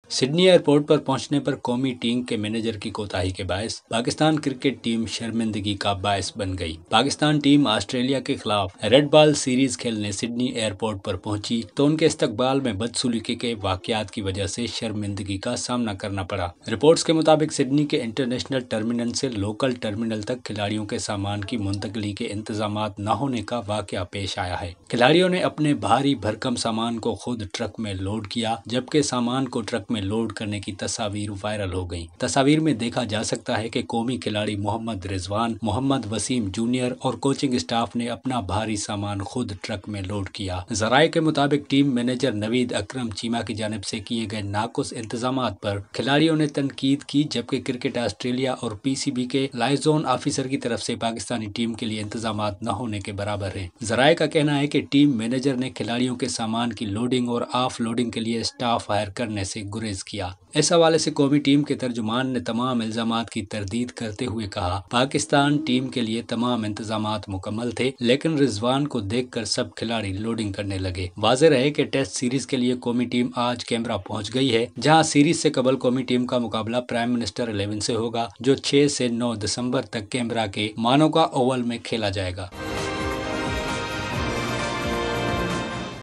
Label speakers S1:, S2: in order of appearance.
S1: Sydney airport पर पहुंचने पर कौमी टीम के मैनेजर की कोताही के बायस पाकिस्तान क्रिकेट टीम शर्मिंदगी का बायस बन गई। पाकिस्तान टीम ऑस्ट्रेलिया के खिलाफ रेड बॉल सीरीज खेलने सिडनी एयरपोर्ट पर पहुंची तो उनके इस्तकबाल में बदसलूकी के वाकयात की वजह से शर्मिंदगी का सामना करना पड़ा। रिपोर्ट्स के मुताबिक सिडनी के इंटरनेशनल टर्मिनल से लोकल टर्मिनल तक खिलाड़ियों के सामान की मुंतकली के इंतजाम न होने का वाकया पेश आया है। खिलाड़ियों ने अपने भारी भरकम सामान को खुद ट्रक में लोड किया, जबकि सामान को ट्रक में लोड करने की तस्वीर वायरल हो गई। तस्वीर में देखा जा सकता है कि कौमी खिलाड़ी मोहम्मद रिजवान, मोहम्मद वसीम जूनियर और कोचिंग स्टाफ ने अपना भारी सामान खुद ट्रक में लोड किया। जराये के मुताबिक टीम मैनेजर नवीद अकरम चीमा की जानिब से किए गए नाकुस इंतजामात पर खिलाड़ियों ने तनकीद की, जबकि क्रिकेट ऑस्ट्रेलिया और पीसीबी के लाइजोन ऑफिसर की तरफ से पाकिस्तानी टीम के लिए इंतजामात न होने के बराबर है। जराये का कहना है कि टीम मैनेजर ने खिलाड़ियों के सामान की लोडिंग और ऑफ लोडिंग के लिए स्टाफ हायर करने से गुरेज किया। इस हवाले से कौमी टीम के तर्जुमान ने तमाम इल्जामात की तरदीद करते हुए कहा, पाकिस्तान टीम के लिए तमाम इंतजामात मुकम्मल थे, लेकिन रिजवान को देखकर सब खिलाड़ी लोडिंग करने लगे। वाज़ेह रहे कि टेस्ट सीरीज के लिए कौमी टीम आज कैमरा पहुंच गई है, जहां सीरीज से कबल कौमी टीम का मुकाबला प्राइम मिनिस्टर 11 से होगा, जो 6 से 9 दिसंबर तक कैमरा के मानोका ओवल में खेला जाएगा।